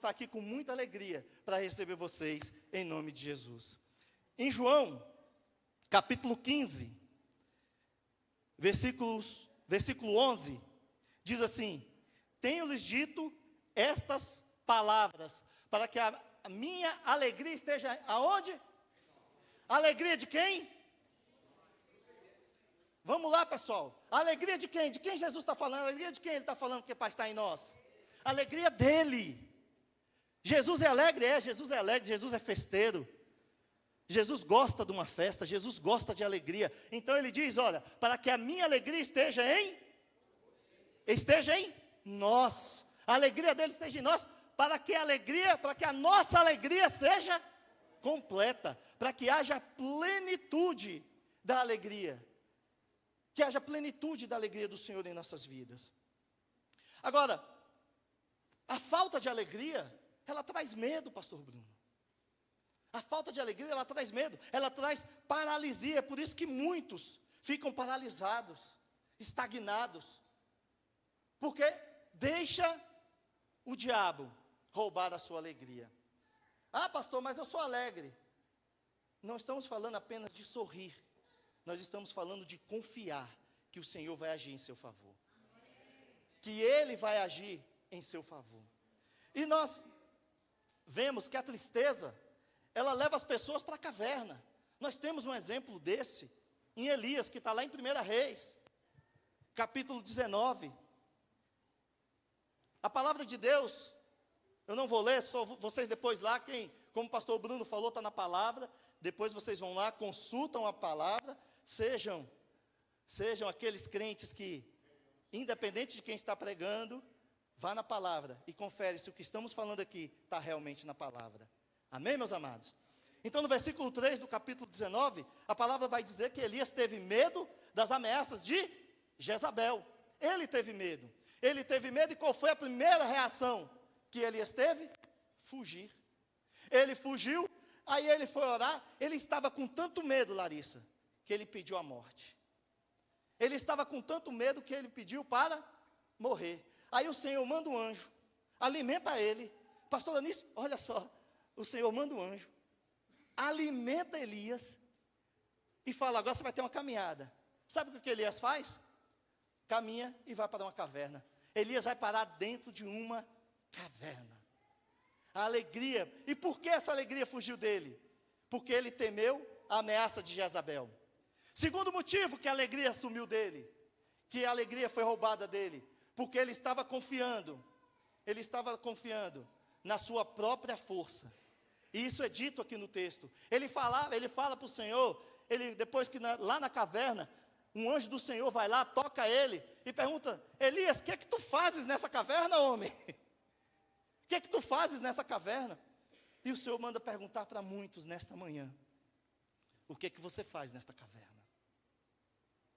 estar aqui com muita alegria para receber vocês, em nome de Jesus. Em João, capítulo 15, versículo 11, diz assim: tenho-lhes dito estas palavras, para que a minha alegria esteja aonde? Alegria de quem? Vamos lá, pessoal. Alegria de quem? De quem Jesus está falando? Alegria de quem ele está falando que Pai está em nós? Alegria dele. Jesus é alegre? Jesus é alegre, Jesus é festeiro. Jesus gosta de uma festa, Jesus gosta de alegria. Então ele diz, olha, para que a minha alegria esteja em nós. A alegria dele esteja em nós, para que a nossa alegria seja completa, para que haja plenitude da alegria. Que haja plenitude da alegria do Senhor em nossas vidas. Agora, a falta de alegria, ela traz medo, pastor Bruno. A falta de alegria, ela traz medo, ela traz paralisia. É por isso que muitos ficam paralisados, estagnados. Porque deixa o diabo roubar a sua alegria. Ah, pastor, mas eu sou alegre. Não estamos falando apenas de sorrir. Nós estamos falando de confiar que o Senhor vai agir em seu favor. Que Ele vai agir em seu favor. E nós vemos que a tristeza, ela leva as pessoas para a caverna. Nós temos um exemplo desse em Elias, que está lá em 1 Reis, capítulo 19. A palavra de Deus, eu não vou ler, só vocês depois lá, como o pastor Bruno falou, está na palavra. Depois vocês vão lá, consultam a palavra. Sejam aqueles crentes que, independente de quem está pregando, vá na palavra e confere se o que estamos falando aqui está realmente na palavra. Amém, meus amados? Então, no versículo 3 do capítulo 19, a palavra vai dizer que Elias teve medo das ameaças de Jezabel. Ele teve medo. E qual foi a primeira reação que Elias teve? Fugir. Ele fugiu, aí ele foi orar. Ele estava com tanto medo, Larissa, que ele pediu a morte. Ele estava com tanto medo que ele pediu para morrer. Aí o Senhor manda um anjo, alimenta ele. Pastor Anísio, olha só, o Senhor manda um anjo, alimenta Elias e fala, agora você vai ter uma caminhada. Sabe o que Elias faz? Caminha e vai para uma caverna. Elias vai parar dentro de uma caverna. A alegria, e por que essa alegria fugiu dele? Porque ele temeu a ameaça de Jezabel. Segundo motivo que a alegria sumiu dele, que a alegria foi roubada dele, porque ele estava confiando na sua própria força. E isso é dito aqui no texto. Ele fala para o Senhor, depois que lá na caverna, um anjo do Senhor vai lá, toca ele e pergunta, Elias, o que é que tu fazes nessa caverna, homem? O que é que tu fazes nessa caverna? E o Senhor manda perguntar para muitos nesta manhã, o que é que você faz nesta caverna?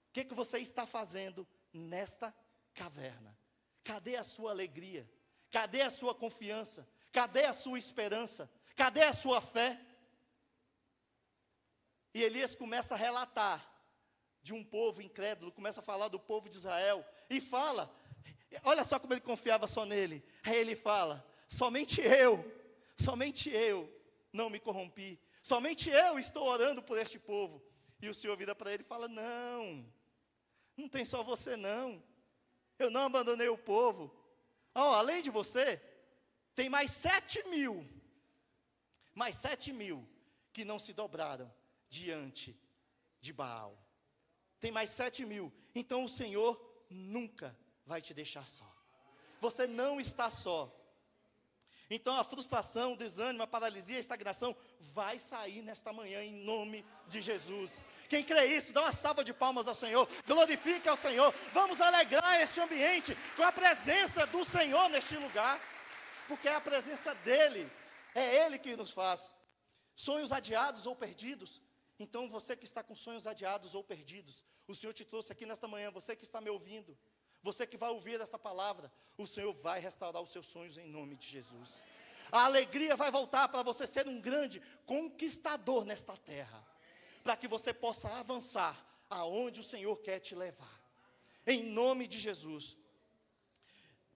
O que é que você está fazendo nesta caverna? Cadê a sua alegria? Cadê a sua confiança? Cadê a sua esperança? Cadê a sua fé? E Elias começa a relatar de um povo incrédulo, começa a falar do povo de Israel, e fala, olha só como ele confiava só nele. Aí ele fala, somente eu não me corrompi, somente eu estou orando por este povo. E o Senhor vira para ele e fala, não tem só você não, eu não abandonei o povo. Além de você, tem mais 7.000 que não se dobraram diante de Baal. Tem mais 7.000, então o Senhor nunca vai te deixar só. Você não está só. Então a frustração, o desânimo, a paralisia, a estagnação vai sair nesta manhã em nome de Jesus. Quem crê isso, dá uma salva de palmas ao Senhor, glorifique ao Senhor. Vamos alegrar este ambiente com a presença do Senhor neste lugar, porque é a presença dEle, é Ele que nos faz. Sonhos adiados ou perdidos. Então você que está com sonhos adiados ou perdidos, o Senhor te trouxe aqui nesta manhã, você que está me ouvindo, você que vai ouvir esta palavra, o Senhor vai restaurar os seus sonhos em nome de Jesus. A alegria vai voltar para você ser um grande conquistador nesta terra, para que você possa avançar aonde o Senhor quer te levar, em nome de Jesus.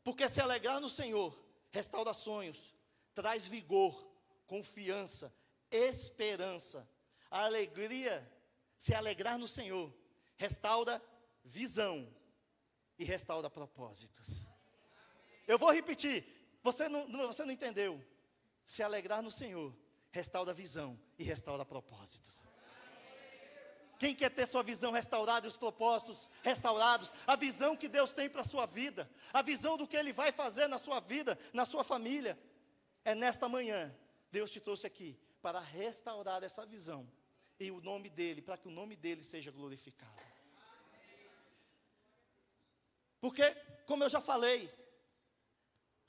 Porque se alegrar no Senhor restaura sonhos, traz vigor, confiança, esperança. A alegria, se alegrar no Senhor, restaura visão e restaura propósitos. Eu vou repetir, você não entendeu. Se alegrar no Senhor, restaura visão e restaura propósitos. Quem quer ter sua visão restaurada e os propósitos restaurados, a visão que Deus tem para a sua vida, a visão do que Ele vai fazer na sua vida, na sua família, é nesta manhã, Deus te trouxe aqui para restaurar essa visão, e o nome dEle, para que o nome dEle seja glorificado. Porque, como eu já falei,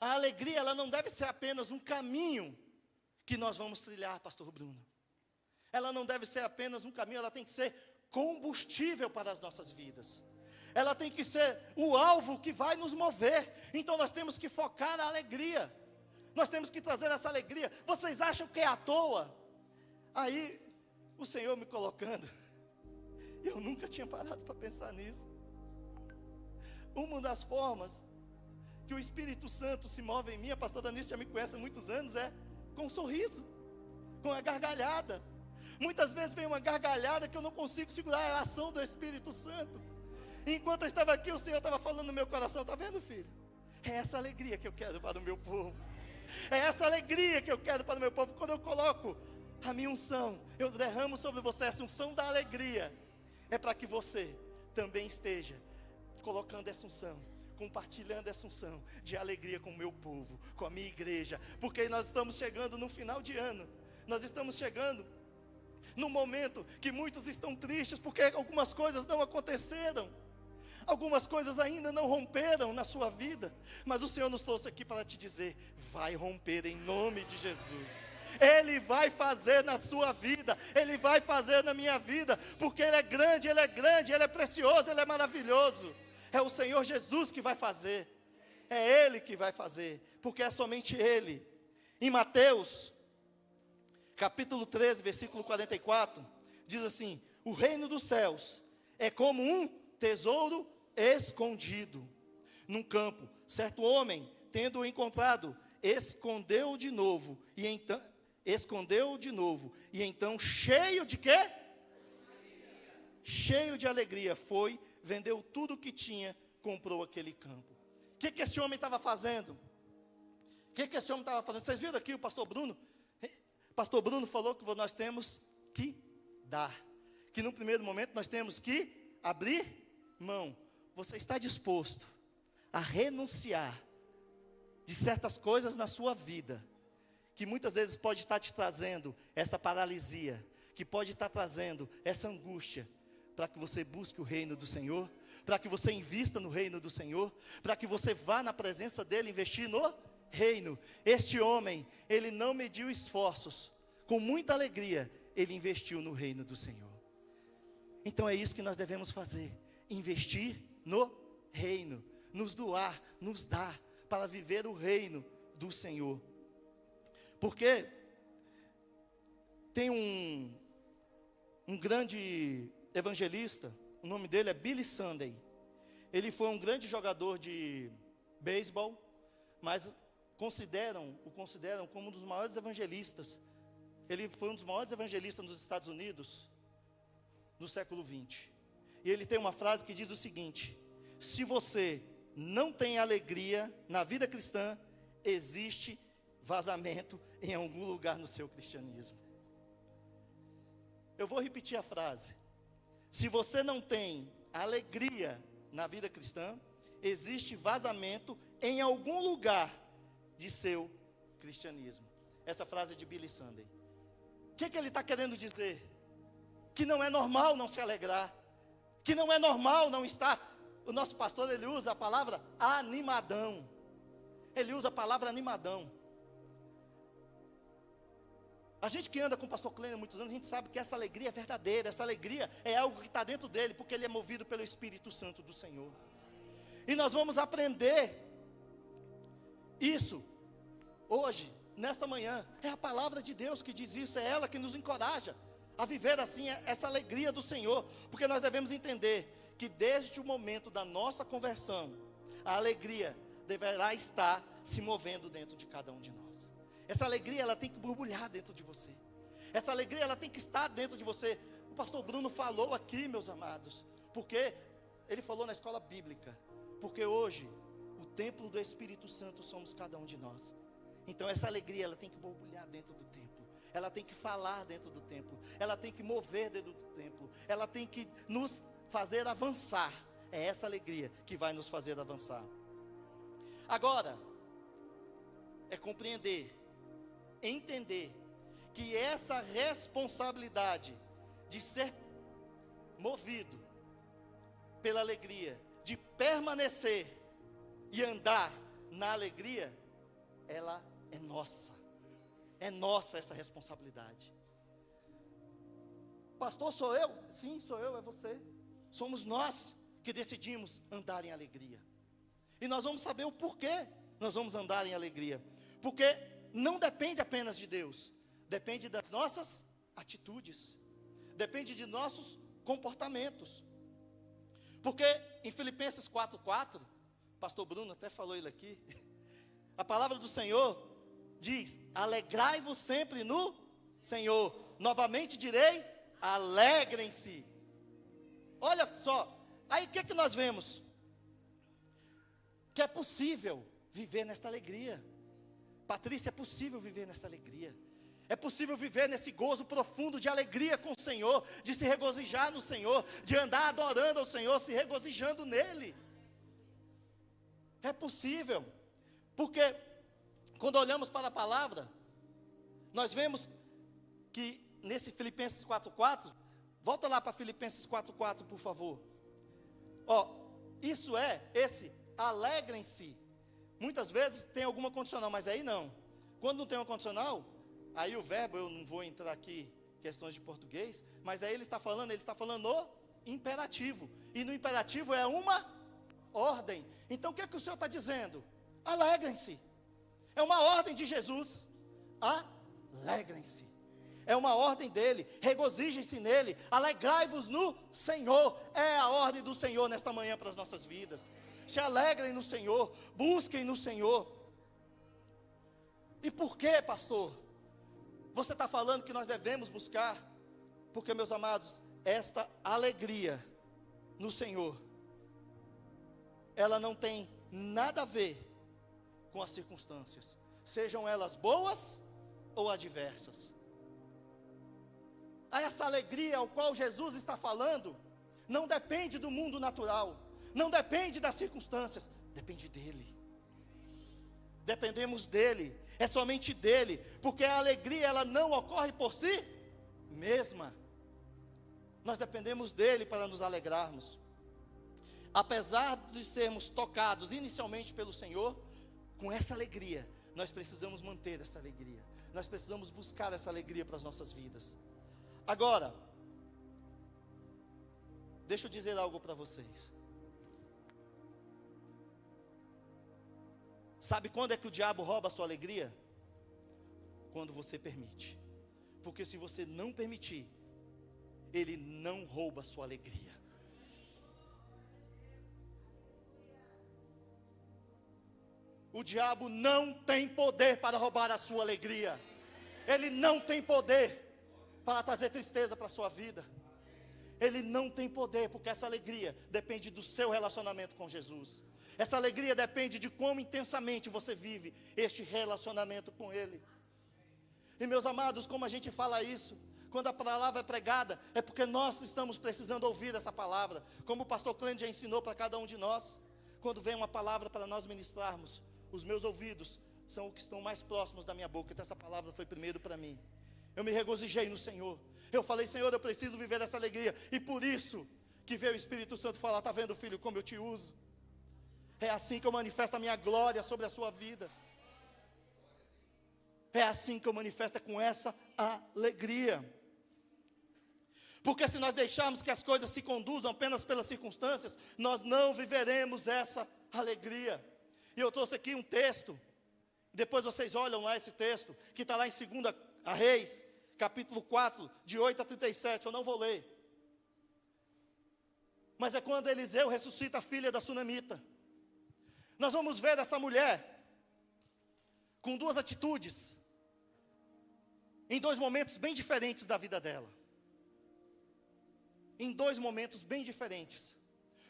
a alegria, ela não deve ser apenas um caminho que nós vamos trilhar, pastor Bruno. Ela não deve ser apenas um caminho, ela tem que ser combustível para as nossas vidas. Ela tem que ser o alvo que vai nos mover. Então nós temos que focar na alegria. Nós temos que trazer essa alegria. Vocês acham que é à toa? Aí, o Senhor me colocando, eu nunca tinha parado para pensar nisso. Uma das formas que o Espírito Santo se move em mim, a pastora Anice já me conhece há muitos anos, é com um sorriso, com a gargalhada. Muitas vezes vem uma gargalhada que eu não consigo segurar, é a ação do Espírito Santo. Enquanto eu estava aqui, o Senhor estava falando no meu coração, está vendo, filho? É essa alegria que eu quero para o meu povo. É essa alegria que eu quero para o meu povo. Quando eu coloco a minha unção, eu derramo sobre você essa unção da alegria. É para que você também esteja colocando essa unção, compartilhando essa unção de alegria com o meu povo, com a minha igreja. Porque nós estamos chegando no final de ano. Nós estamos chegando no momento que muitos estão tristes porque algumas coisas não aconteceram. Algumas coisas ainda não romperam na sua vida. Mas o Senhor nos trouxe aqui para te dizer: vai romper em nome de Jesus. Ele vai fazer na sua vida, Ele vai fazer na minha vida, porque Ele é grande, Ele é precioso, Ele é maravilhoso. É o Senhor Jesus que vai fazer. É Ele que vai fazer, porque é somente Ele. Em Mateus capítulo 13, versículo 44, diz assim: o reino dos céus é como um tesouro escondido num campo. Certo homem, tendo-o encontrado, escondeu de novo, e então cheio de quê? Cheio de alegria, foi, vendeu tudo o que tinha, comprou aquele campo. O que esse homem estava fazendo? Vocês viram aqui o pastor Bruno? Pastor Bruno falou que nós temos que dar, que no primeiro momento nós temos que abrir mão. Você está disposto a renunciar de certas coisas na sua vida, que muitas vezes pode estar te trazendo essa paralisia, que pode estar trazendo essa angústia, para que você busque o reino do Senhor, para que você invista no reino do Senhor, para que você vá na presença dEle investir no reino. Este homem, ele não mediu esforços, com muita alegria, ele investiu no reino do Senhor. Então é isso que nós devemos fazer, investir no reino, nos doar, nos dar, para viver o reino do Senhor. Porque tem um grande evangelista, o nome dele é Billy Sunday. Ele foi um grande jogador de beisebol, mas o consideram como um dos maiores evangelistas. Ele foi um dos maiores evangelistas nos Estados Unidos no século XX. E ele tem uma frase que diz o seguinte: se você não tem alegria na vida cristã, existe vazamento em algum lugar no seu cristianismo. Eu vou repetir a frase: se você não tem alegria na vida cristã, existe vazamento em algum lugar de seu cristianismo. Essa frase é de Billy Sunday. O que ele está querendo dizer? Que não é normal não se alegrar, que não é normal não estar. O nosso pastor, ele usa a palavra animadão. Ele usa a palavra animadão. A gente que anda com o pastor Clênio há muitos anos, a gente sabe que essa alegria é verdadeira, essa alegria é algo que está dentro dele, porque ele é movido pelo Espírito Santo do Senhor. E nós vamos aprender isso hoje, nesta manhã. É a palavra de Deus que diz isso, é ela que nos encoraja a viver assim essa alegria do Senhor, porque nós devemos entender que desde o momento da nossa conversão, a alegria deverá estar se movendo dentro de cada um de nós. Essa alegria, ela tem que borbulhar dentro de você. Essa alegria, ela tem que estar dentro de você. O pastor Bruno falou aqui, meus amados, porque ele falou na escola bíblica, porque hoje, o templo do Espírito Santo somos cada um de nós. Então essa alegria, ela tem que borbulhar dentro do templo. Ela tem que falar dentro do templo. Ela tem que mover dentro do templo. Ela tem que nos fazer avançar. É essa alegria que vai nos fazer avançar. Agora, é compreender, entender, que essa responsabilidade de ser movido pela alegria, de permanecer e andar na alegria, ela é nossa. É nossa essa responsabilidade. Pastor, sou eu? Sim, sou eu, é você. Somos nós que decidimos andar em alegria. E nós vamos saber o porquê nós vamos andar em alegria. Porque não depende apenas de Deus, depende das nossas atitudes, depende de nossos comportamentos. Porque em Filipenses 4:4, pastor Bruno até falou ele aqui, a palavra do Senhor diz: alegrai-vos sempre no Senhor. Novamente direi, alegrem-se. Olha só, aí o que é que nós vemos? Que é possível viver nesta alegria. Patrícia, é possível viver nesta alegria. É possível viver nesse gozo profundo de alegria com o Senhor, de se regozijar no Senhor, de andar adorando ao Senhor, se regozijando nele. É possível, porque quando olhamos para a palavra, nós vemos que nesse Filipenses 4:4, volta lá para Filipenses 4:4, por favor. Isso é esse alegrem-se. Muitas vezes tem alguma condicional, mas aí não. Quando não tem uma condicional, aí o verbo, eu não vou entrar aqui questões de português, mas aí ele está falando no imperativo. E no imperativo é uma ordem. Então o que é que o Senhor está dizendo? Alegrem-se. É uma ordem de Jesus. Alegrem-se. É uma ordem dele. Regozijem-se nele. Alegrai-vos no Senhor. É a ordem do Senhor nesta manhã para as nossas vidas. Se alegrem no Senhor. Busquem no Senhor. E por que, pastor? Você está falando que nós devemos buscar? Porque, meus amados, esta alegria no Senhor, ela não tem nada a ver com as circunstâncias, sejam elas boas ou adversas. Essa alegria ao qual Jesus está falando, não depende do mundo natural, não depende das circunstâncias, depende dEle. Dependemos dEle, é somente dEle, porque a alegria ela não ocorre por si mesma. Nós dependemos dEle para nos alegrarmos. Apesar de sermos tocados inicialmente pelo Senhor, com essa alegria, nós precisamos manter essa alegria. Nós precisamos buscar essa alegria para as nossas vidas. Agora, deixa eu dizer algo para vocês. Sabe quando é que o diabo rouba a sua alegria? Quando você permite. Porque se você não permitir, ele não rouba a sua alegria. O diabo não tem poder para roubar a sua alegria. Ele não tem poder para trazer tristeza para a sua vida. Ele não tem poder, porque essa alegria depende do seu relacionamento com Jesus. Essa alegria depende de quão intensamente você vive este relacionamento com Ele. E meus amados, como a gente fala isso, quando a palavra é pregada, é porque nós estamos precisando ouvir essa palavra, como o pastor Clêndio já ensinou para cada um de nós. Quando vem uma palavra para nós ministrarmos, os meus ouvidos são os que estão mais próximos da minha boca. Então essa palavra foi primeiro para mim. Eu me regozijei no Senhor. Eu falei, Senhor, eu preciso viver essa alegria. E por isso que veio o Espírito Santo falar, está vendo, filho, como eu te uso? É assim que eu manifesto a minha glória sobre a sua vida. É assim que eu manifesto, é com essa alegria. Porque se nós deixarmos que as coisas se conduzam apenas pelas circunstâncias, nós não viveremos essa alegria. E eu trouxe aqui um texto, depois vocês olham lá esse texto, que está lá em 2 Reis, capítulo 4, de 8 a 37, eu não vou ler. Mas é quando Eliseu ressuscita a filha da sunamita. Nós vamos ver essa mulher com duas atitudes. em dois momentos bem diferentes da vida dela. Em dois momentos bem diferentes.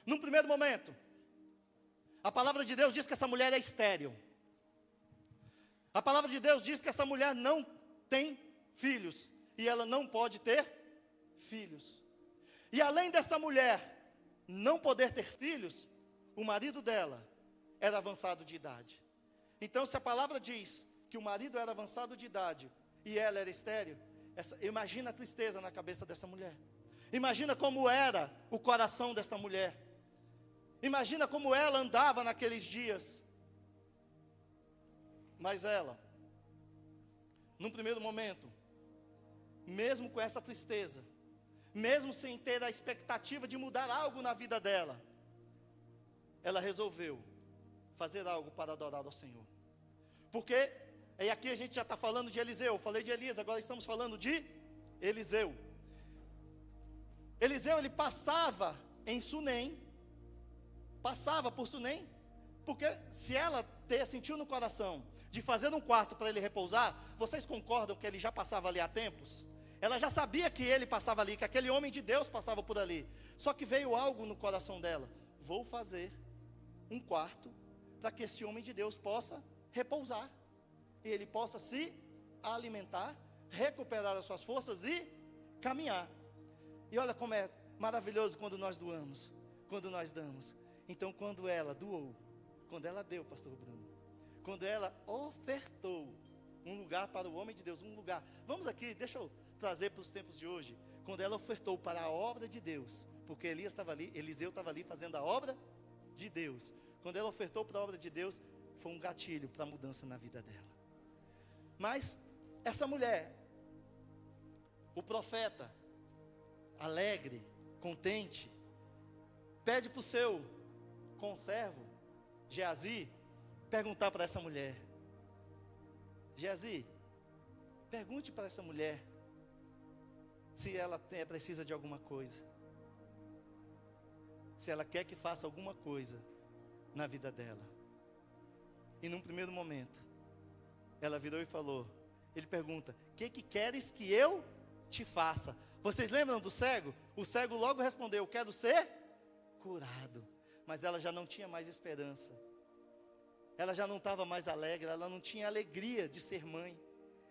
Num primeiro momento, a palavra de Deus diz que essa mulher é estéril. A palavra de Deus diz que essa mulher não tem filhos. E ela não pode ter filhos. E além desta mulher não poder ter filhos, o marido dela era avançado de idade. Então, se a palavra diz que o marido era avançado de idade e ela era estéril, imagina a tristeza na cabeça dessa mulher. Imagina como era o coração desta mulher. Imagina como ela andava naqueles dias. Mas ela, num primeiro momento, mesmo com essa tristeza, mesmo sem ter a expectativa de mudar algo na vida dela, ela resolveu fazer algo para adorar ao Senhor. Porque, e aqui a gente já está falando de Eliseu, eu falei de Elias, agora estamos falando de Eliseu. Eliseu, ele passava em Sunem, passava por Sunem, porque se ela sentiu no coração de fazer um quarto para ele repousar, vocês concordam que ele já passava ali há tempos? Ela já sabia que ele passava ali, que aquele homem de Deus passava por ali. Só que veio algo no coração dela: vou fazer um quarto para que esse homem de Deus possa repousar, e ele possa se alimentar, recuperar as suas forças e caminhar. E olha como é maravilhoso quando nós doamos, quando nós damos. Então, quando ela doou, quando ela deu, pastor Bruno, quando ela ofertou um lugar para o homem de Deus, um lugar, vamos aqui, deixa eu trazer para os tempos de hoje, quando ela ofertou para a obra de Deus, porque Elias estava ali, Eliseu estava ali fazendo a obra de Deus. Quando ela ofertou para a obra de Deus, foi um gatilho para a mudança na vida dela. Mas essa mulher, o profeta, alegre, contente, pede para o seu conservo, Geazi, perguntar para essa mulher: Geazi, pergunte para essa mulher se ela precisa de alguma coisa, se ela quer que faça alguma coisa na vida dela. E num primeiro momento, ela virou e falou, ele pergunta: que queres que eu te faça? Vocês lembram do cego? O cego logo respondeu: quero ser curado. Mas ela já não tinha mais esperança, ela já não estava mais alegre, ela não tinha alegria de ser mãe,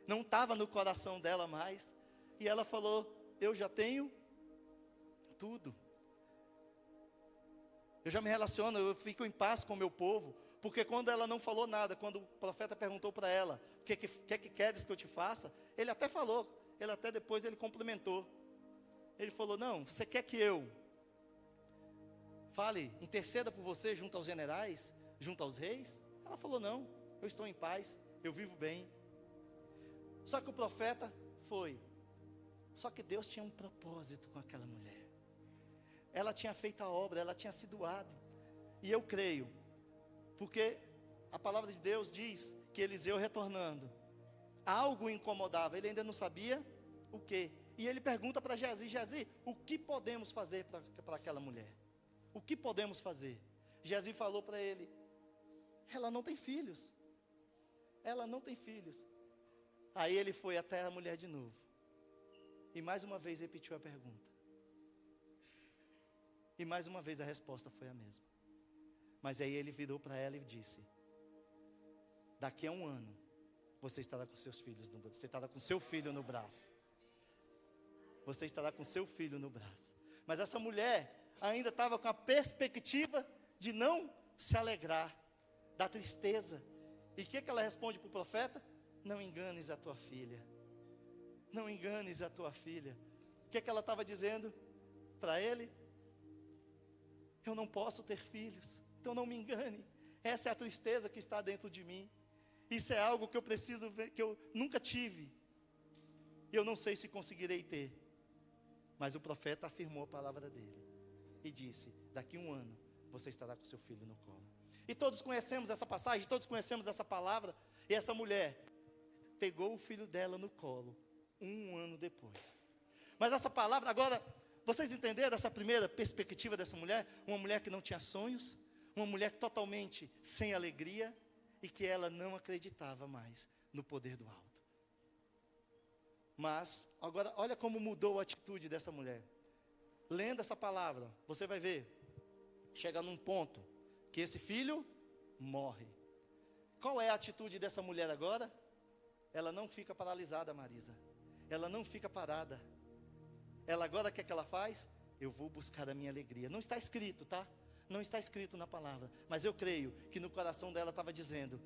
não estava no coração dela mais. E ela falou: eu já tenho tudo, eu já me relaciono, eu fico em paz com o meu povo. Porque quando ela não falou nada, quando o profeta perguntou para ela: o que queres que eu te faça? Ele até falou, ele até depois ele complementou. Ele falou: não, você quer que eu fale, interceda por você junto aos generais, junto aos reis? Ela falou: não, eu estou em paz, eu vivo bem. Só que o profeta foi. Só que Deus tinha um propósito com aquela mulher. Ela tinha feito a obra, ela tinha se doado. E eu creio, porque a palavra de Deus diz que Eliseu retornando, algo incomodava, ele ainda não sabia o que. E ele pergunta para Geazi: Geazi, o que podemos fazer para aquela mulher? O que podemos fazer? Geazi falou para ele: ela não tem filhos. Ela não tem filhos. Aí ele foi até a mulher de novo. E mais uma vez repetiu a pergunta. E mais uma vez a resposta foi a mesma. Mas aí ele virou para ela e disse: daqui a 1 ano, você estará com seus filhos no braço. Você estará com seu filho no braço. Você estará com seu filho no braço. Mas essa mulher ainda estava com a perspectiva de não se alegrar, da tristeza. E o que ela responde para o profeta? Não enganes a tua filha. Não enganes a tua filha. O que ela estava dizendo para ele? Eu não posso ter filhos, então não me engane. Essa é a tristeza que está dentro de mim. Isso é algo que eu preciso ver, que eu nunca tive. E eu não sei se conseguirei ter. Mas o profeta afirmou a palavra dele e disse: daqui a 1 ano você estará com seu filho no colo. E todos conhecemos essa passagem, todos conhecemos essa palavra. E essa mulher pegou o filho dela no colo 1 ano depois. Mas essa palavra, agora, vocês entenderam essa primeira perspectiva dessa mulher? Uma mulher que não tinha sonhos, uma mulher totalmente sem alegria, e que ela não acreditava mais no poder do alto. Mas, agora, olha como mudou a atitude dessa mulher. Lendo essa palavra, você vai ver, chega num ponto, que esse filho morre. Qual é a atitude dessa mulher agora? Ela não fica paralisada, Marisa. Ela não fica parada. Ela agora, o que é que ela faz? Eu vou buscar a minha alegria. Não está escrito, tá? Não está escrito na palavra, mas eu creio que no coração dela estava dizendo: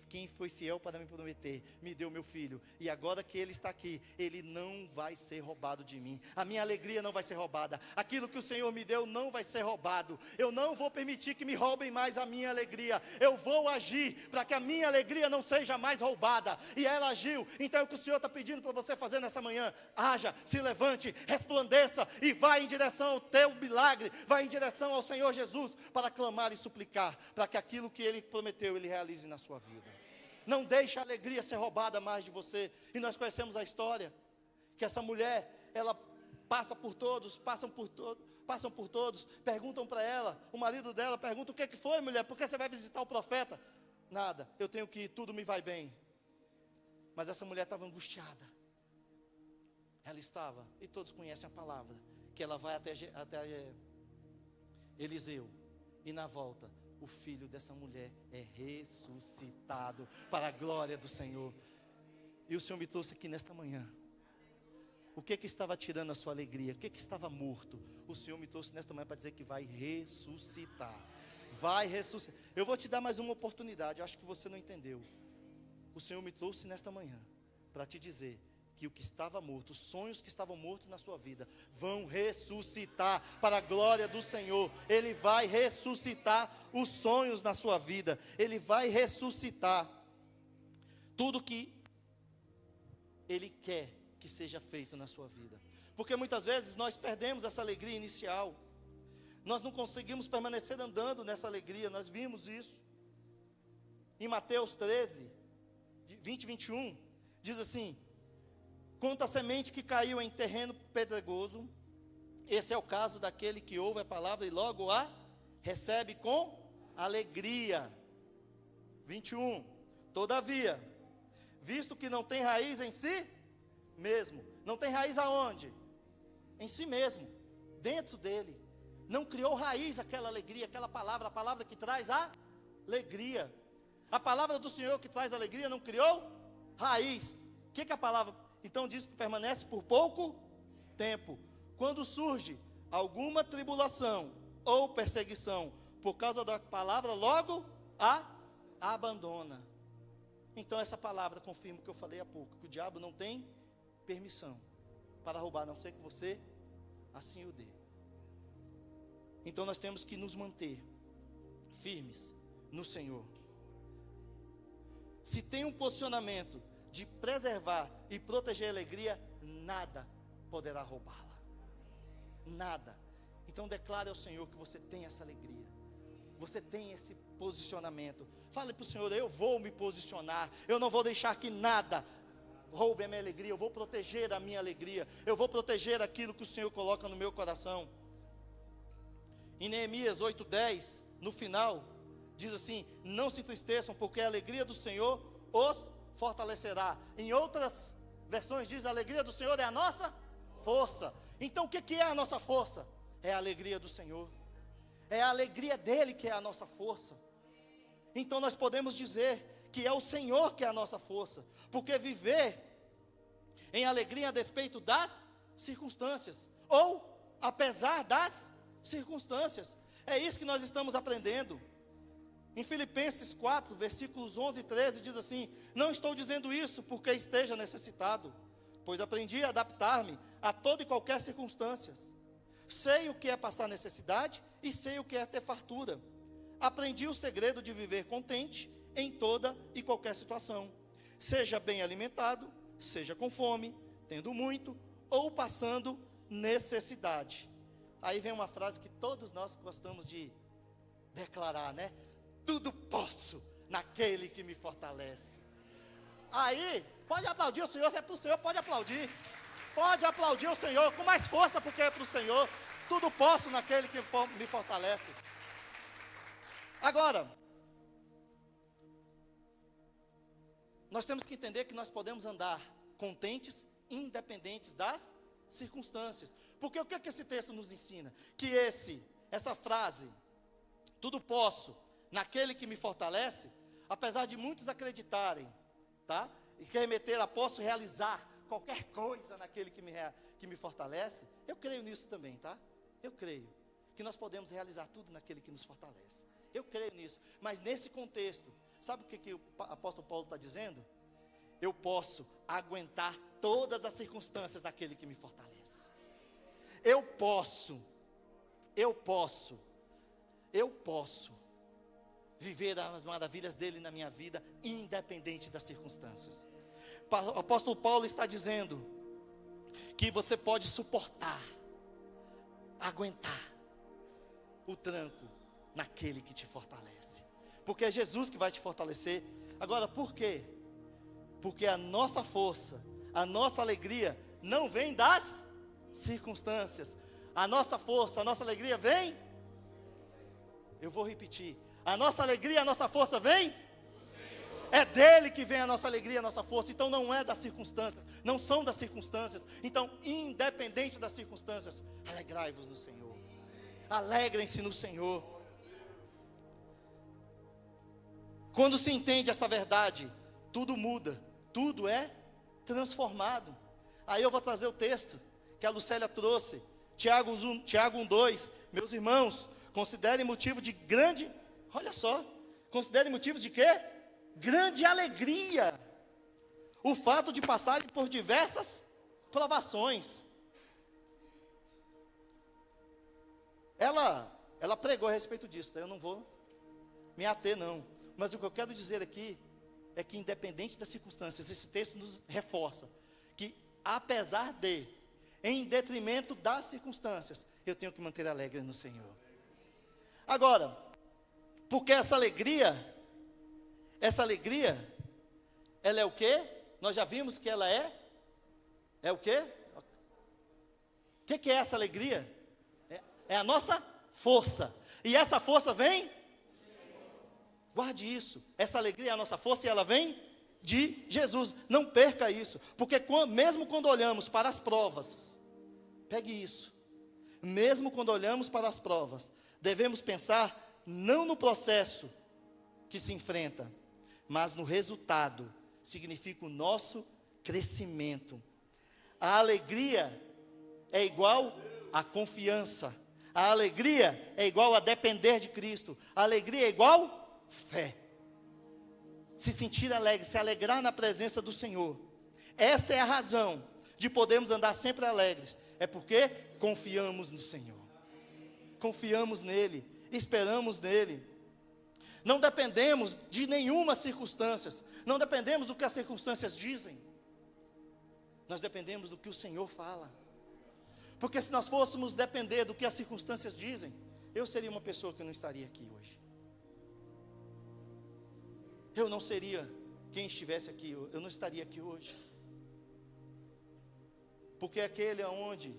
quem foi fiel para me prometer, me deu meu filho, e agora que ele está aqui, ele não vai ser roubado de mim, a minha alegria não vai ser roubada, aquilo que o Senhor me deu não vai ser roubado, eu não vou permitir que me roubem mais a minha alegria, eu vou agir para que a minha alegria não seja mais roubada, e ela agiu. Então é o que o Senhor está pedindo para você fazer nessa manhã: haja, se levante, resplandeça, e vai em direção ao teu milagre, vai em direção ao Senhor Jesus, para clamar e suplicar, para que aquilo que Ele prometeu, Ele realize na sua vida. Não deixe a alegria ser roubada mais de você. E nós conhecemos a história, que essa mulher, ela passa por todos, passam por todos, perguntam para ela, o marido dela pergunta: o que foi, mulher, por que você vai visitar o profeta? Nada, eu tenho que ir, tudo me vai bem. Mas essa mulher estava angustiada, ela estava, e todos conhecem a palavra, que ela vai até Eliseu, e na volta, o filho dessa mulher é ressuscitado, para a glória do Senhor. E o Senhor me trouxe aqui nesta manhã. O que estava tirando a sua alegria? O que estava morto? O Senhor me trouxe nesta manhã para dizer que vai ressuscitar. Vai ressuscitar. Eu vou te dar mais uma oportunidade, acho que você não entendeu. O Senhor me trouxe nesta manhã para te dizer que o que estava morto, os sonhos que estavam mortos na sua vida, vão ressuscitar para a glória do Senhor. Ele vai ressuscitar os sonhos na sua vida. Ele vai ressuscitar tudo que Ele quer que seja feito na sua vida. Porque muitas vezes nós perdemos essa alegria inicial. Nós não conseguimos permanecer andando nessa alegria. Nós vimos isso. Em Mateus 13, 20 e 21, diz assim: quanto à semente que caiu em terreno pedregoso, esse é o caso daquele que ouve a palavra e logo a recebe com alegria. 21. Todavia, visto que não tem raiz em si mesmo. Não tem raiz aonde? Em si mesmo, dentro dele. Não criou raiz aquela alegria, aquela palavra, a palavra que traz a alegria. A palavra do Senhor que traz alegria não criou raiz. O que a palavra... Então diz que permanece por pouco tempo. Quando surge alguma tribulação ou perseguição por causa da palavra, logo a abandona. Então essa palavra confirma o que eu falei há pouco, que o diabo não tem permissão para roubar, a não ser que você assim o dê. Então nós temos que nos manter firmes no Senhor. Se tem um posicionamento de preservar e proteger a alegria, nada poderá roubá-la. Nada. Então declare ao Senhor que você tem essa alegria. Você tem esse posicionamento. Fale para o Senhor: eu vou me posicionar. Eu não vou deixar que nada roube a minha alegria. Eu vou proteger a minha alegria. Eu vou proteger aquilo que o Senhor coloca no meu coração. Em Neemias 8:10, no final, diz assim: não se entristeçam, porque a alegria do Senhor os fortalecerá. Em outras versões diz: a alegria do Senhor é a nossa força. Então o que é a nossa força? É a alegria do Senhor. É a alegria dele que é a nossa força. Então nós podemos dizer que é o Senhor que é a nossa força, porque viver em alegria a despeito das circunstâncias, ou apesar das circunstâncias, é isso que nós estamos aprendendo. Em Filipenses 4, versículos 11 e 13, diz assim: não estou dizendo isso porque esteja necessitado, pois aprendi a adaptar-me a toda e qualquer circunstância. Sei o que é passar necessidade e sei o que é ter fartura. Aprendi o segredo de viver contente em toda e qualquer situação, seja bem alimentado, seja com fome, tendo muito ou passando necessidade. Aí vem uma frase que todos nós gostamos de declarar, né? Tudo posso naquele que me fortalece. Aí, pode aplaudir o Senhor, se é para o Senhor, pode aplaudir. Pode aplaudir o Senhor com mais força, porque é para o Senhor. Tudo posso naquele que me fortalece. Agora, nós temos que entender que nós podemos andar contentes independentes das circunstâncias. Porque o que é que esse texto nos ensina? Que essa frase, tudo posso naquele que me fortalece, apesar de muitos acreditarem, tá? E que remeter a posso realizar qualquer coisa naquele que me fortalece, eu creio nisso também, tá? Eu creio que nós podemos realizar tudo naquele que nos fortalece. Eu creio nisso, mas nesse contexto, sabe o que o apóstolo Paulo está dizendo? Eu posso aguentar todas as circunstâncias daquele que me fortalece. Eu posso viver as maravilhas dele na minha vida, independente das circunstâncias. O apóstolo Paulo está dizendo que você pode suportar, aguentar o tranco naquele que te fortalece, porque é Jesus que vai te fortalecer. Agora, por quê? Porque a nossa força, a nossa alegria não vem das circunstâncias. A nossa força, a nossa alegria vem, eu vou repetir, a nossa alegria, a nossa força vem, é dele que vem a nossa alegria, a nossa força. Então não é das circunstâncias, não são das circunstâncias. Então, independente das circunstâncias, alegrai-vos no Senhor, alegrem-se no Senhor. Quando se entende essa verdade, tudo muda, tudo é transformado. Aí eu vou trazer o texto que a Lucélia trouxe, Tiago 1:2, meus irmãos, considerem motivo de grande, olha só, considerem motivos de quê? Grande alegria, o fato de passarem por diversas provações. Ela pregou a respeito disso, eu não vou me ater não, mas o que eu quero dizer aqui, é que independente das circunstâncias, esse texto nos reforça, que apesar de, em detrimento das circunstâncias, eu tenho que manter alegre no Senhor. Agora, porque essa alegria, ela é o quê? Nós já vimos que ela é o quê? O que é essa alegria? É a nossa força, e essa força vem, guarde isso, essa alegria é a nossa força e ela vem de Jesus, não perca isso, porque mesmo quando olhamos para as provas, pegue isso, mesmo quando olhamos para as provas, devemos pensar não no processo que se enfrenta, mas no resultado, significa o nosso crescimento. A alegria é igual a confiança, a alegria é igual a depender de Cristo, a alegria é igual fé. Se sentir alegre, se alegrar na presença do Senhor, essa é a razão de podermos andar sempre alegres, é porque confiamos no Senhor, confiamos nele, esperamos nele, não dependemos de nenhuma circunstância, não dependemos do que as circunstâncias dizem, nós dependemos do que o Senhor fala, porque se nós fôssemos depender do que as circunstâncias dizem, eu seria uma pessoa que não estaria aqui hoje, eu não seria quem estivesse aqui, eu não estaria aqui hoje, porque aquele onde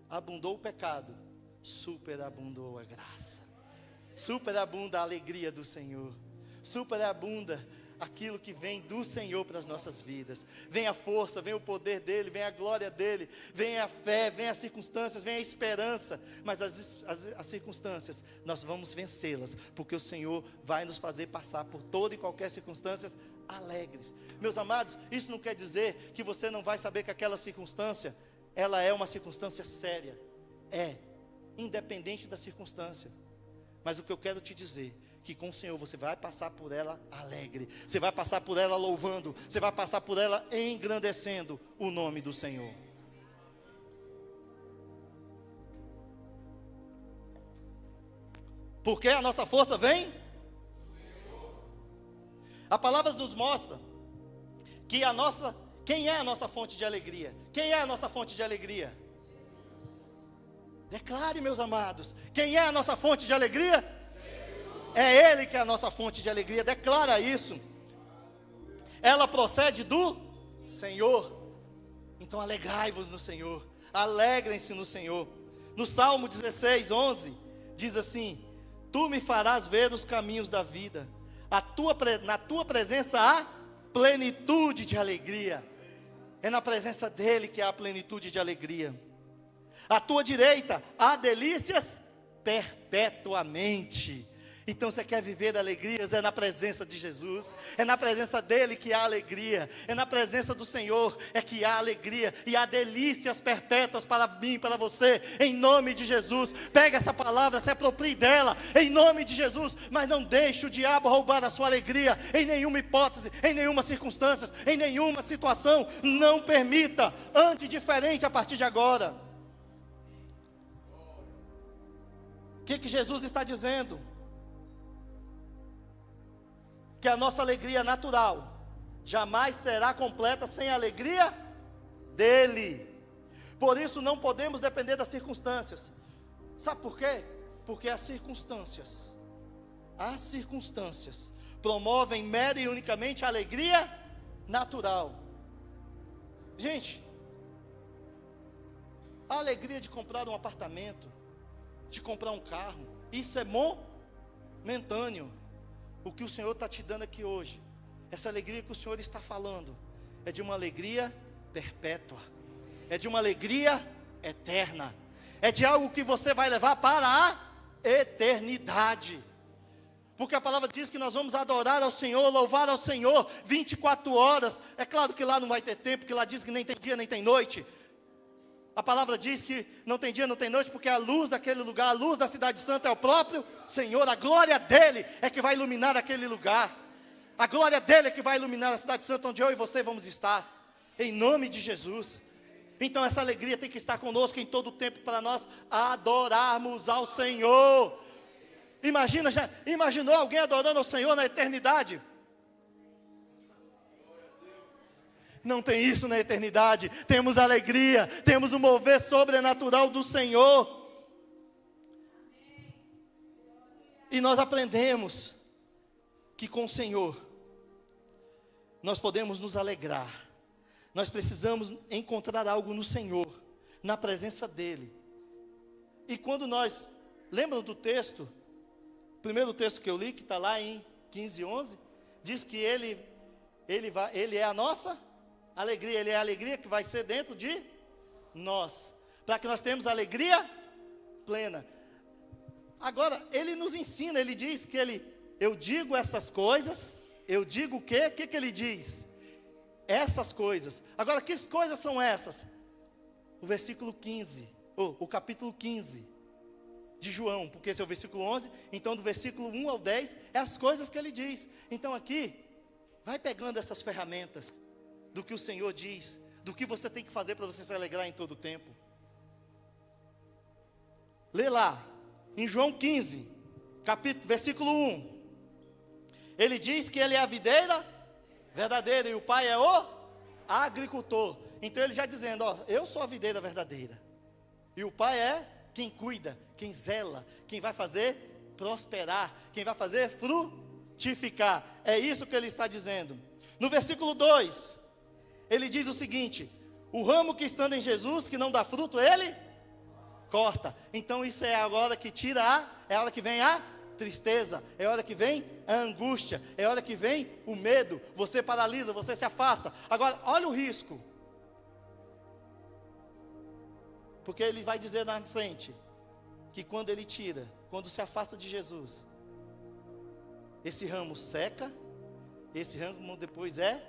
abundou o pecado, superabundou a graça, superabunda a alegria do Senhor, superabunda aquilo que vem do Senhor para as nossas vidas, vem a força, vem o poder dEle, vem a glória dEle, vem a fé, vem as circunstâncias, vem a esperança, mas as circunstâncias, nós vamos vencê-las, porque o Senhor vai nos fazer passar por toda e qualquer circunstância alegres. Meus amados, isso não quer dizer que você não vai saber que aquela circunstância, ela é uma circunstância séria, independente da circunstância, mas o que eu quero te dizer, que com o Senhor você vai passar por ela alegre, você vai passar por ela louvando, você vai passar por ela engrandecendo o nome do Senhor. Porque a nossa força vem? A palavra nos mostra que quem é a nossa fonte de alegria? Quem é a nossa fonte de alegria? Declare, meus amados, quem é a nossa fonte de alegria? É Ele que é a nossa fonte de alegria, declara isso. Ela procede do Senhor, então alegrai-vos no Senhor, alegrem-se no Senhor. No Salmo 16:11, diz assim: Tu me farás ver os caminhos da vida, na tua presença há plenitude de alegria. É na presença dEle que há a plenitude de alegria. À tua direita há delícias perpetuamente. Então você quer viver alegrias, é na presença de Jesus, é na presença dEle que há alegria, é na presença do Senhor é que há alegria, e há delícias perpétuas para mim, para você, em nome de Jesus. Pega essa palavra, se aproprie dela, em nome de Jesus, mas não deixe o diabo roubar a sua alegria, em nenhuma hipótese, em nenhuma circunstância, em nenhuma situação. Não permita, ande diferente a partir de agora. O que Jesus está dizendo? Que a nossa alegria natural jamais será completa sem a alegria dEle. Por isso não podemos depender das circunstâncias. Sabe por quê? Porque as circunstâncias promovem mera e unicamente a alegria natural. Gente, a alegria de comprar um apartamento, de comprar um carro, isso é momentâneo. O que o Senhor está te dando aqui hoje, essa alegria que o Senhor está falando, é de uma alegria perpétua, é de uma alegria eterna, é de algo que você vai levar para a eternidade. Porque a palavra diz que nós vamos adorar ao Senhor, louvar ao Senhor 24 horas. É claro que lá não vai ter tempo, porque lá diz que nem tem dia nem tem noite. A palavra diz que não tem dia, não tem noite, porque a luz daquele lugar, a luz da cidade santa é o próprio Senhor. A glória dEle é que vai iluminar aquele lugar. A glória dEle é que vai iluminar a cidade santa, onde eu e você vamos estar, em nome de Jesus. Então essa alegria tem que estar conosco em todo o tempo, para nós adorarmos ao Senhor. Imagina, já imaginou alguém adorando ao Senhor na eternidade? Não tem isso na eternidade. Temos alegria, temos o mover sobrenatural do Senhor. E nós aprendemos que com o Senhor nós podemos nos alegrar. Nós precisamos encontrar algo no Senhor, na presença dEle. E quando nós, lembram do texto, primeiro texto que eu li, que está lá em 15:11, diz que Ele é a nossa alegria, Ele é a alegria que vai ser dentro de nós, para que nós tenhamos alegria plena. Agora, Ele nos ensina, Ele diz que eu digo essas coisas, eu digo o quê? O que Ele diz? Essas coisas. Agora, que coisas são essas? O versículo 15, o capítulo 15 de João, porque esse é o versículo 11, então do versículo 1 ao 10, é as coisas que Ele diz. Então aqui, vai pegando essas ferramentas, do que o Senhor diz, do que você tem que fazer para você se alegrar em todo o tempo. Lê lá, em João 15, versículo 1. Ele diz que Ele é a videira verdadeira e o Pai é o agricultor. Então Ele já dizendo, eu sou a videira verdadeira. E o Pai é quem cuida, quem zela, quem vai fazer prosperar, quem vai fazer frutificar. É isso que Ele está dizendo. No versículo 2, Ele diz o seguinte: o ramo que estando em Jesus, que não dá fruto, Ele corta. Então isso é a hora que é a hora que vem a tristeza, é a hora que vem a angústia, é a hora que vem o medo, você paralisa, você se afasta. Agora, olha o risco, porque Ele vai dizer na frente, que quando Ele tira, quando se afasta de Jesus, esse ramo seca, esse ramo depois é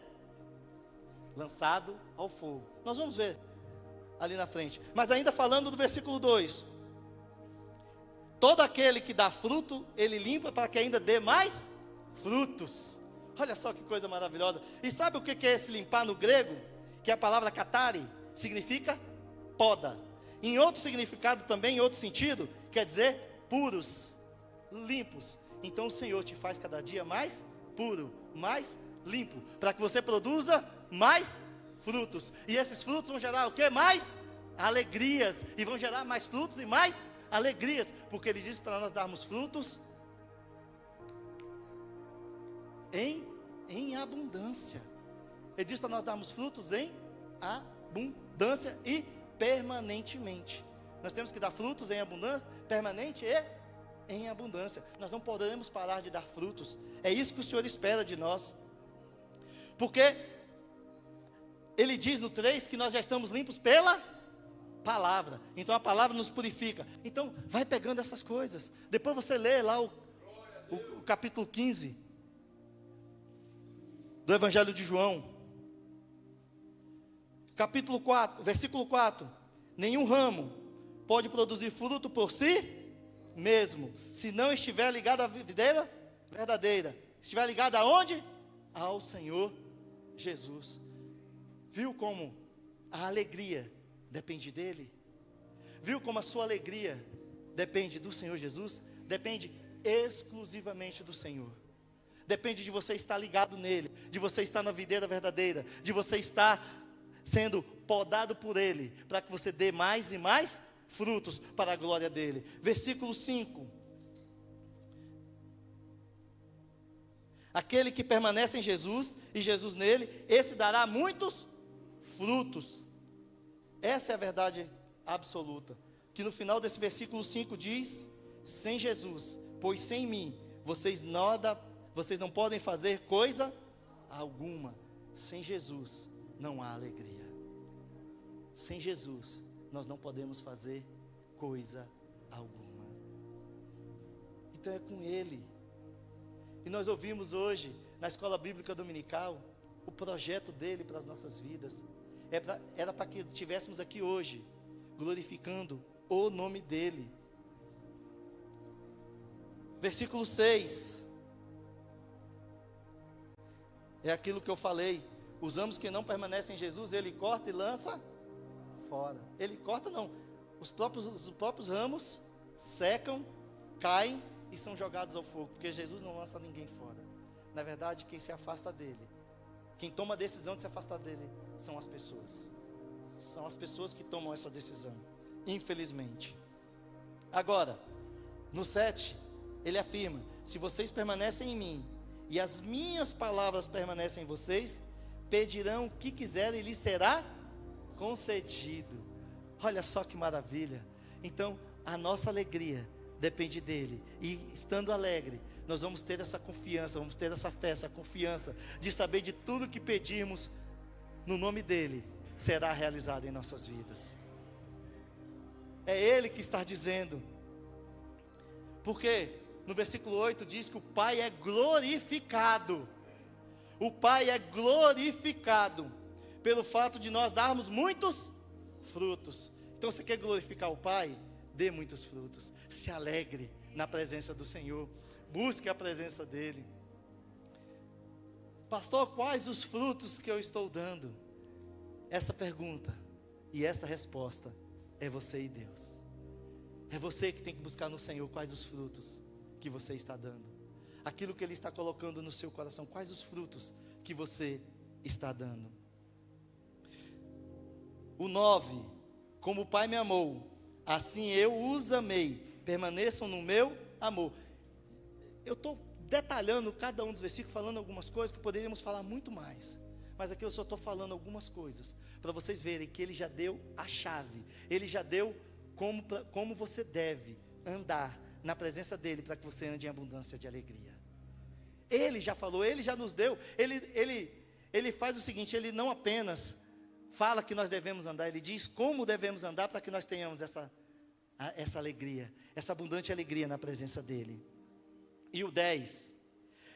lançado ao fogo. Nós vamos ver ali na frente. Mas ainda falando do versículo 2: todo aquele que dá fruto, Ele limpa para que ainda dê mais frutos. Olha só que coisa maravilhosa. E sabe o que é esse limpar no grego? Que é a palavra katari, significa poda. Em outro significado também, em outro sentido, quer dizer puros, limpos. Então o Senhor te faz cada dia mais puro, mais limpo, para que você produza mais frutos. E esses frutos vão gerar o quê? Mais alegrias. E vão gerar mais frutos e mais alegrias, porque Ele diz para nós darmos frutos em abundância. Ele diz para nós darmos frutos em abundância e permanentemente. Nós temos que dar frutos em abundância, permanente e em abundância. Nós não podemos parar de dar frutos. É isso que o Senhor espera de nós. Porque Ele diz no 3 que nós já estamos limpos pela palavra. Então a palavra nos purifica. Então vai pegando essas coisas. Depois você lê lá o capítulo 15 do Evangelho de João. Capítulo 4, versículo 4. Nenhum ramo pode produzir fruto por si mesmo, se não estiver ligado à videira verdadeira. Estiver ligado aonde? Ao Senhor Jesus. Viu como a alegria depende dele? Viu como a sua alegria depende do Senhor Jesus? Depende exclusivamente do Senhor. Depende de você estar ligado nele, de você estar na videira verdadeira, de você estar sendo podado por ele, para que você dê mais e mais frutos para a glória dele. Versículo 5. Aquele que permanece em Jesus e Jesus nele, esse dará muitos frutos. Essa é a verdade absoluta, que no final desse versículo 5 diz: sem Jesus, pois sem mim, vocês não podem fazer coisa alguma. Sem Jesus não há alegria. Sem Jesus nós não podemos fazer coisa alguma. Então é com Ele. E nós ouvimos hoje na escola bíblica dominical o projeto dele para as nossas vidas. Era para que estivéssemos aqui hoje glorificando o nome dele. Versículo 6. É aquilo que eu falei. Os ramos que não permanecem em Jesus, ele corta e lança fora. Ele corta não. Os próprios ramos secam, caem e são jogados ao fogo. Porque Jesus não lança ninguém fora. Na verdade, quem se afasta dele, quem toma a decisão de se afastar dele, são as pessoas. São as pessoas que tomam essa decisão, infelizmente. Agora, no 7, ele afirma: se vocês permanecem em mim, e as minhas palavras permanecem em vocês, pedirão o que quiserem e lhes será concedido. Olha só que maravilha. Então, a nossa alegria depende dele. E estando alegre, nós vamos ter essa confiança, vamos ter essa fé, essa confiança de saber de tudo que pedirmos no nome dele, será realizado em nossas vidas. É ele que está dizendo. Porque no versículo 8 diz que o Pai é glorificado. O Pai é glorificado pelo fato de nós darmos muitos frutos. Então você quer glorificar o Pai? Dê muitos frutos. Se alegre na presença do Senhor. Busque a presença dEle. Pastor, quais os frutos que eu estou dando? Essa pergunta e essa resposta é você e Deus. É você que tem que buscar no Senhor quais os frutos que você está dando. Aquilo que Ele está colocando no seu coração. Quais os frutos que você está dando. O 9. Como o Pai me amou, assim eu os amei. Permaneçam no meu amor. Eu estou detalhando cada um dos versículos, falando algumas coisas que poderíamos falar muito mais. Mas aqui eu só estou falando algumas coisas, para vocês verem que Ele já deu a chave. Ele já deu como você deve andar na presença dEle, para que você ande em abundância de alegria. Ele já falou, Ele já nos deu. Ele faz o seguinte, Ele não apenas fala que nós devemos andar, Ele diz como devemos andar, para que nós tenhamos essa alegria, essa abundante alegria na presença dEle. E o 10,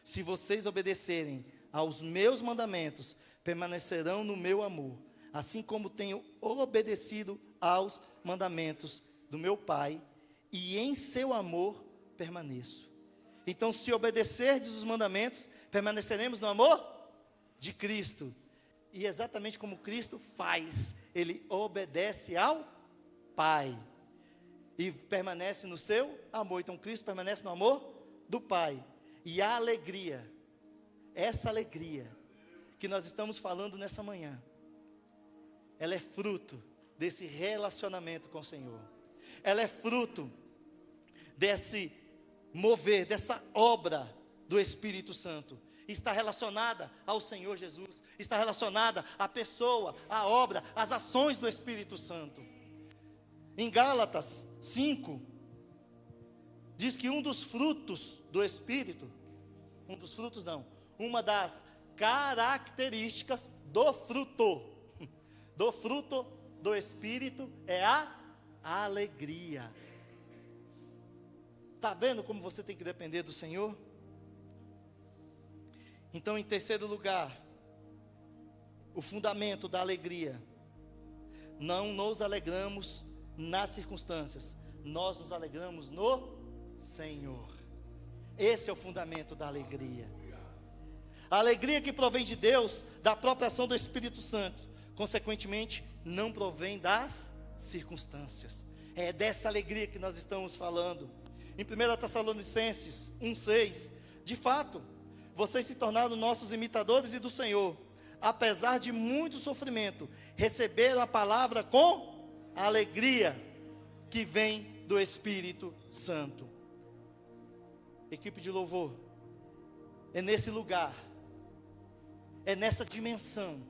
se vocês obedecerem aos meus mandamentos, permanecerão no meu amor, assim como tenho obedecido aos mandamentos do meu Pai, e em seu amor permaneço. Então, se obedecerdes os mandamentos, permaneceremos no amor de Cristo. E exatamente como Cristo faz, Ele obedece ao Pai, e permanece no seu amor. Então, Cristo permanece no amor do Pai. E a alegria, essa alegria que nós estamos falando nessa manhã, ela é fruto desse relacionamento com o Senhor. Ela é fruto desse mover, dessa obra do Espírito Santo. Está relacionada ao Senhor Jesus, está relacionada à pessoa, à obra, às ações do Espírito Santo. Em Gálatas 5, diz que um dos frutos do Espírito, uma das características do fruto, do fruto do Espírito é a alegria. Está vendo como você tem que depender do Senhor? Então, em terceiro lugar, o fundamento da alegria. Não nos alegramos nas circunstâncias, nós nos alegramos no Senhor. Esse é o fundamento da alegria. A alegria que provém de Deus, da própria ação do Espírito Santo, consequentemente, não provém das circunstâncias. É dessa alegria que nós estamos falando. Em 1 Tessalonicenses 1,6, de fato, vocês se tornaram nossos imitadores e do Senhor, apesar de muito sofrimento, receberam a palavra com alegria que vem do Espírito Santo. Equipe de louvor, é nesse lugar, é nessa dimensão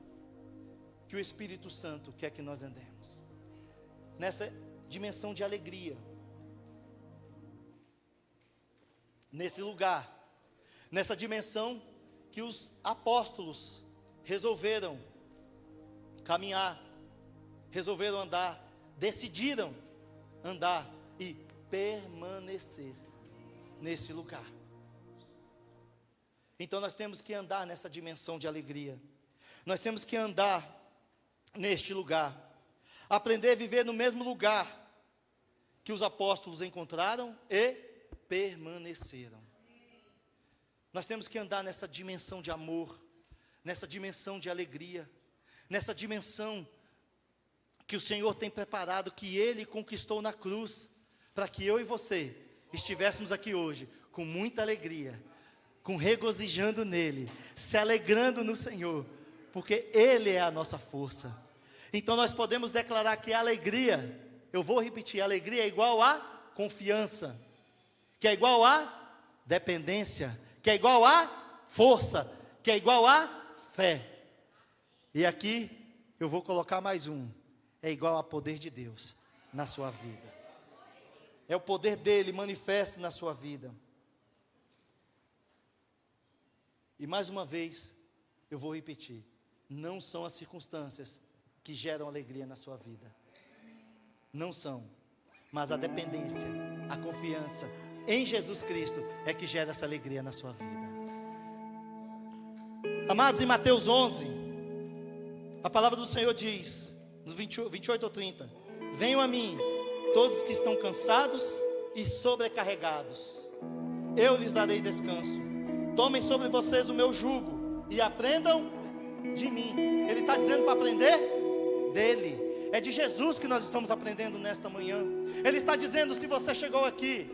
que o Espírito Santo quer que nós andemos, nessa dimensão de alegria, nesse lugar, nessa dimensão que os apóstolos resolveram caminhar, resolveram andar, decidiram andar e permanecer nesse lugar. Então nós temos que andar nessa dimensão de alegria, nós temos que andar neste lugar, aprender a viver no mesmo lugar que os apóstolos encontraram e permaneceram. Nós temos que andar nessa dimensão de amor, nessa dimensão de alegria, nessa dimensão que o Senhor tem preparado, que Ele conquistou na cruz, para que eu e você estivéssemos aqui hoje, com muita alegria, com regozijando nele, se alegrando no Senhor, porque Ele é a nossa força. Então nós podemos declarar que a alegria, eu vou repetir, a alegria é igual a confiança, que é igual a dependência, que é igual a força, que é igual a fé. E aqui eu vou colocar mais um, é igual a poder de Deus na sua vida. É o poder dele manifesto na sua vida. E mais uma vez, eu vou repetir, não são as circunstâncias que geram alegria na sua vida. Não são, mas a dependência, a confiança em Jesus Cristo é que gera essa alegria na sua vida. Amados, em Mateus 11, a palavra do Senhor diz, nos 28 ou 30, venham a mim, todos que estão cansados e sobrecarregados, eu lhes darei descanso. Tomem sobre vocês o meu jugo e aprendam de mim. Ele está dizendo para aprender dele. É de Jesus que nós estamos aprendendo nesta manhã. Ele está dizendo, se você chegou aqui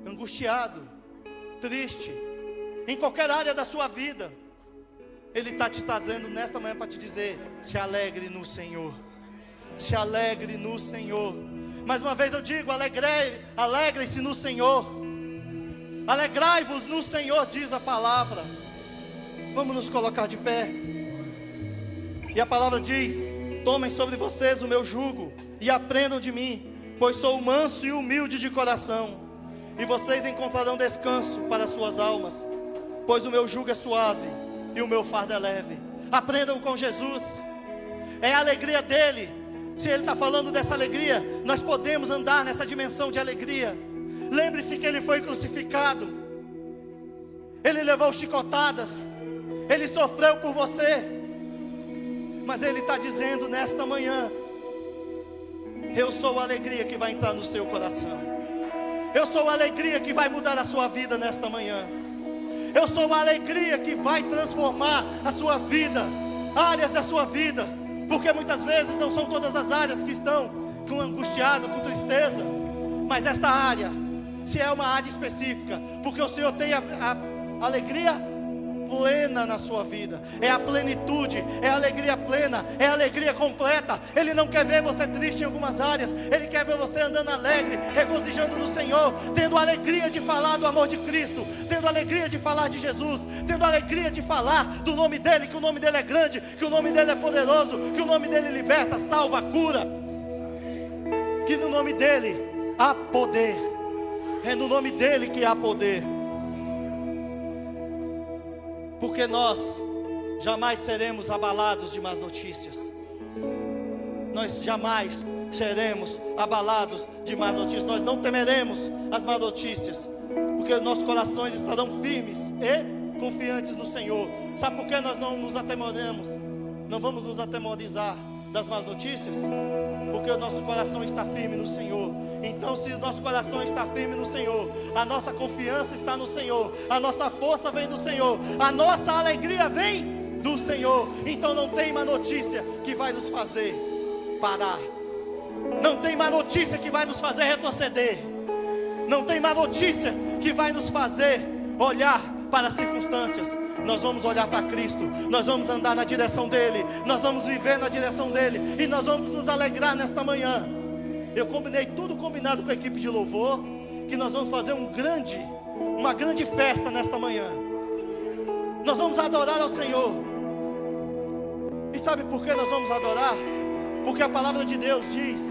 angustiado, triste, em qualquer área da sua vida, Ele está te trazendo nesta manhã para te dizer, se alegre no Senhor. Se alegre no Senhor. Mais uma vez eu digo, alegrem-se no Senhor. Alegrai-vos no Senhor, diz a palavra. Vamos nos colocar de pé. E a palavra diz, tomem sobre vocês o meu jugo e aprendam de mim, pois sou manso e humilde de coração, e vocês encontrarão descanso para suas almas, pois o meu jugo é suave e o meu fardo é leve. Aprendam com Jesus, é a alegria dele. Se ele está falando dessa alegria, nós podemos andar nessa dimensão de alegria. Lembre-se que ele foi crucificado, ele levou chicotadas, ele sofreu por você, mas ele está dizendo nesta manhã, eu sou a alegria que vai entrar no seu coração, eu sou a alegria que vai mudar a sua vida nesta manhã, eu sou a alegria que vai transformar a sua vida, áreas da sua vida, porque muitas vezes não são todas as áreas que estão com angustiado, com tristeza, mas esta área, se é uma área específica, porque o Senhor tem a alegria plena na sua vida, é a plenitude, é a alegria plena, é a alegria completa. Ele não quer ver você triste em algumas áreas, Ele quer ver você andando alegre, regozijando no Senhor, tendo alegria de falar do amor de Cristo, tendo alegria de falar de Jesus, tendo alegria de falar do nome dEle, que o nome dEle é grande, que o nome dEle é poderoso, que o nome dEle liberta, salva, cura, que no nome dEle há poder, é no nome dEle que há poder. Porque nós jamais seremos abalados de más notícias. Nós jamais seremos abalados de más notícias. Nós não temeremos as más notícias, porque nossos corações estarão firmes e confiantes no Senhor. Sabe por que nós não nos atemoremos? Não vamos nos atemorizar das más notícias? Porque o nosso coração está firme no Senhor. Então, se o nosso coração está firme no Senhor, a nossa confiança está no Senhor, a nossa força vem do Senhor, a nossa alegria vem do Senhor. Então não tem má notícia que vai nos fazer parar. Não tem má notícia que vai nos fazer retroceder. Não tem má notícia que vai nos fazer olhar para as circunstâncias. Nós vamos olhar para Cristo, nós vamos andar na direção dEle, nós vamos viver na direção dEle, e nós vamos nos alegrar nesta manhã. Eu combinei tudo combinado com a equipe de louvor, que nós vamos fazer uma grande festa nesta manhã. Nós vamos adorar ao Senhor. E sabe por que nós vamos adorar? Porque a palavra de Deus diz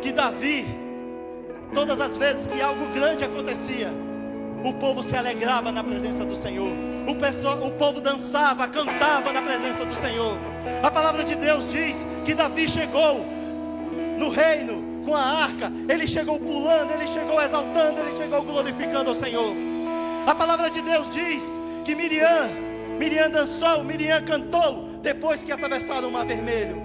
que Davi, todas as vezes que algo grande acontecia, o povo se alegrava na presença do Senhor. O povo dançava, cantava na presença do Senhor. A palavra de Deus diz que Davi chegou no reino com a arca. Ele chegou pulando, ele chegou exaltando, ele chegou glorificando o Senhor. A palavra de Deus diz que Miriam dançou, Miriam cantou depois que atravessaram o Mar Vermelho.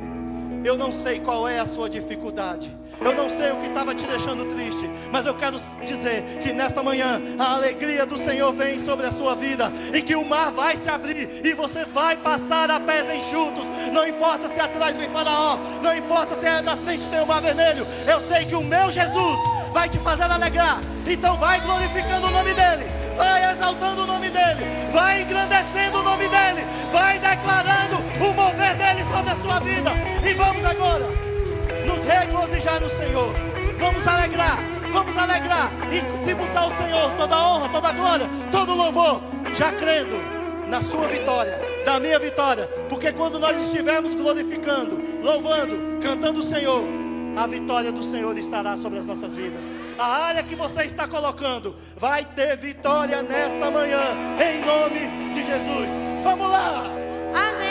Eu não sei qual é a sua dificuldade, eu não sei o que estava te deixando triste, mas eu quero dizer que nesta manhã a alegria do Senhor vem sobre a sua vida, e que o mar vai se abrir e você vai passar a pés enxutos. Não importa se atrás vem Faraó, não importa se na frente tem o Mar Vermelho, eu sei que o meu Jesus vai te fazer alegrar. Então vai glorificando o nome dEle, vai exaltando o nome dEle, vai engrandecendo o nome dEle, vai declarando o mover dEle sobre a sua vida. E vamos agora nos regozijar no Senhor, vamos alegrar e tributar ao Senhor toda a honra, toda a glória, todo o louvor, já crendo na sua vitória, da minha vitória, porque quando nós estivermos glorificando, louvando, cantando o Senhor, a vitória do Senhor estará sobre as nossas vidas. A área que você está colocando vai ter vitória nesta manhã, em nome de Jesus. Vamos lá! Amém.